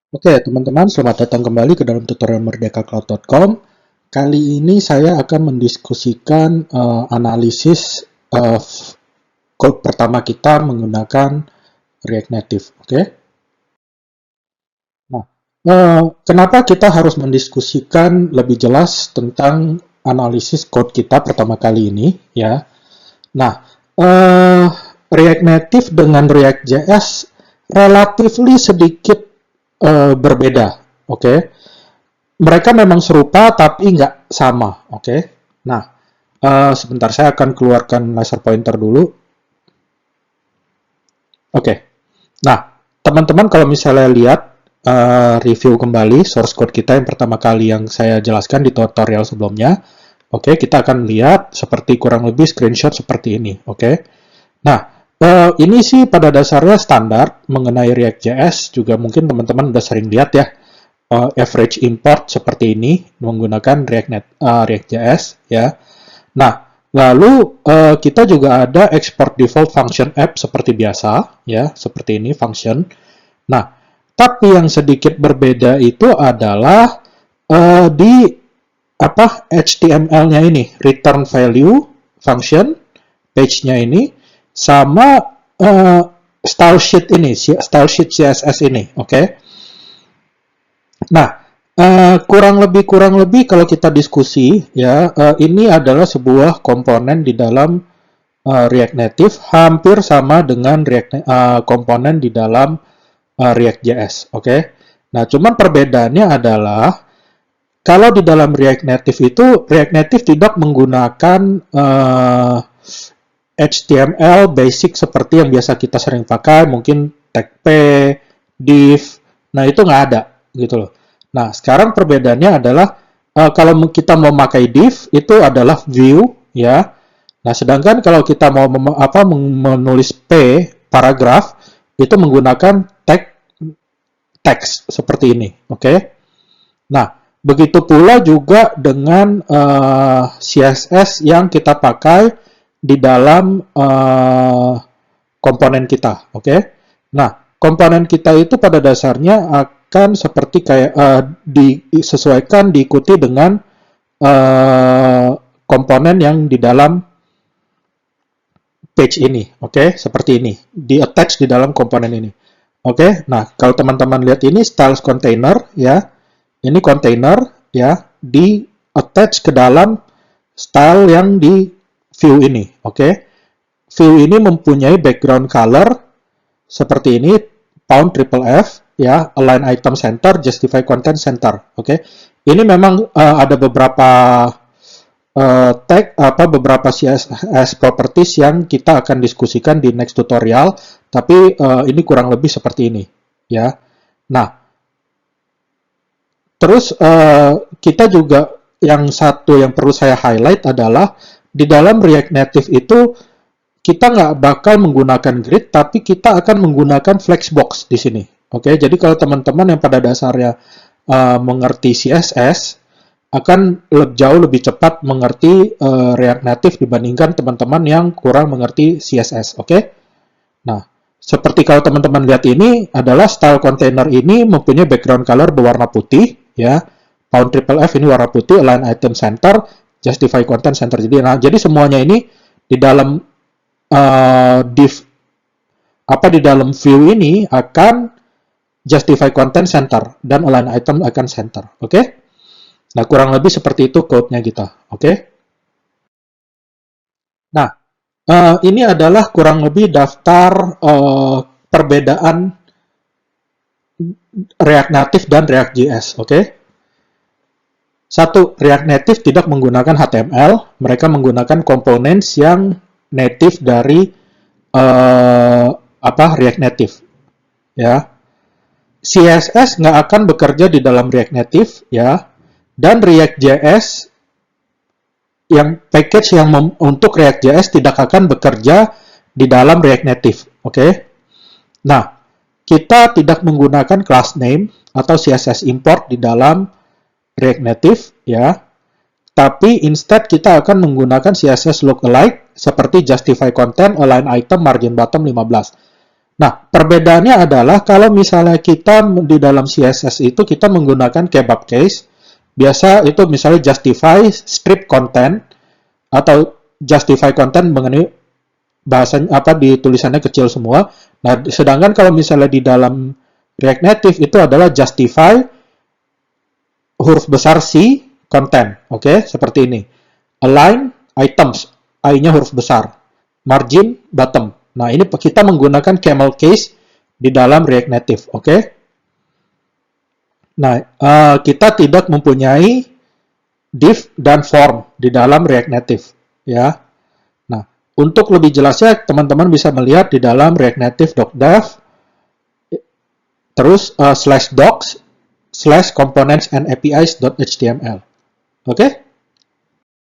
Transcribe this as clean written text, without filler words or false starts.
Oke, teman-teman, selamat datang kembali ke dalam tutorial merdekacloud.com. Kali ini saya akan mendiskusikan analisis code pertama kita menggunakan React Native. Oke. Nah, kenapa kita harus mendiskusikan lebih jelas tentang analisis code kita pertama kali ini, ya? Nah, React Native dengan React JS relatively sedikit berbeda, oke? Mereka memang serupa tapi nggak sama, oke? Nah, sebentar saya akan keluarkan laser pointer dulu. Oke. Nah, teman-teman kalau misalnya lihat review kembali source code kita yang pertama kali yang saya jelaskan di tutorial sebelumnya, oke, kita akan lihat seperti kurang lebih screenshot seperti ini, oke? Nah, ini sih pada dasarnya standar mengenai React.js, juga mungkin teman-teman udah sering lihat ya, average import seperti ini menggunakan React.js ya. Nah, lalu kita juga ada export default function app seperti biasa ya, seperti ini function. Nah, tapi yang sedikit berbeda itu adalah di HTML-nya ini, return value function page-nya ini sama style sheet ini, style sheet CSS ini, oke? Nah, kurang lebih kalau kita diskusi ya, ini adalah sebuah komponen di dalam React Native hampir sama dengan komponen di dalam React.js, oke? Nah, cuman perbedaannya adalah kalau di dalam React Native itu React Native tidak menggunakan HTML basic seperti yang biasa kita sering pakai, mungkin tag p, div, nah itu nggak ada gitu loh. Nah, sekarang perbedaannya adalah kalau kita mau pakai div itu adalah view ya. Nah, sedangkan kalau kita mau menulis p paragraf itu menggunakan tag text seperti ini, oke? Nah, begitu pula juga dengan CSS yang kita pakai di dalam komponen kita, oke? Nah, komponen kita itu pada dasarnya akan seperti kayak disesuaikan, diikuti dengan komponen yang di dalam page ini, oke? Seperti ini, di attach di dalam komponen ini, oke? Nah, kalau teman-teman lihat ini styles container ya, ini container ya, di attach ke dalam style yang di view ini, oke? View ini mempunyai background color seperti ini, pound triple F ya, align item center, justify content center, oke? Ini memang ada beberapa beberapa CSS properties yang kita akan diskusikan di next tutorial, tapi ini kurang lebih seperti ini ya. Nah, terus kita juga yang satu yang perlu saya highlight adalah di dalam React Native itu kita nggak bakal menggunakan grid, tapi kita akan menggunakan flexbox di sini. Oke, jadi kalau teman-teman yang pada dasarnya mengerti CSS akan jauh lebih cepat mengerti React Native dibandingkan teman-teman yang kurang mengerti CSS. Oke, nah seperti kalau teman-teman lihat ini adalah style container ini mempunyai background color berwarna putih ya, pound triple F ini warna putih, align item center, justify content center. Jadi semuanya ini di dalam div di dalam view ini akan justify content center dan align item akan center. Oke? Nah, kurang lebih seperti itu code-nya kita. Oke? Nah, ini adalah kurang lebih daftar perbedaan React Native dan React JS. Oke? Satu, React Native tidak menggunakan HTML, mereka menggunakan components yang native dari React Native. Ya, CSS nggak akan bekerja di dalam React Native, ya, dan React.js yang package yang untuk React.js tidak akan bekerja di dalam React Native. Oke? Nah, kita tidak menggunakan class name atau CSS import di dalam React Native ya, tapi instead kita akan menggunakan CSS lookalike seperti justify content, align item, margin bottom 15. Nah, perbedaannya adalah kalau misalnya kita di dalam CSS itu kita menggunakan kebab case, biasa itu misalnya justify strip content atau justify content mengenai bahasanya apa di tulisannya kecil semua. Nah, sedangkan kalau misalnya di dalam React Native itu adalah justify huruf besar C content, oke? Seperti ini. Align items, I-nya huruf besar. Margin bottom. Nah, ini kita menggunakan camel case di dalam React Native, oke? Nah, kita tidak mempunyai div dan form di dalam React Native, ya. Nah, untuk lebih jelasnya, teman-teman bisa melihat di dalam React Native.dev, terus /docs/components and apis.html, oke?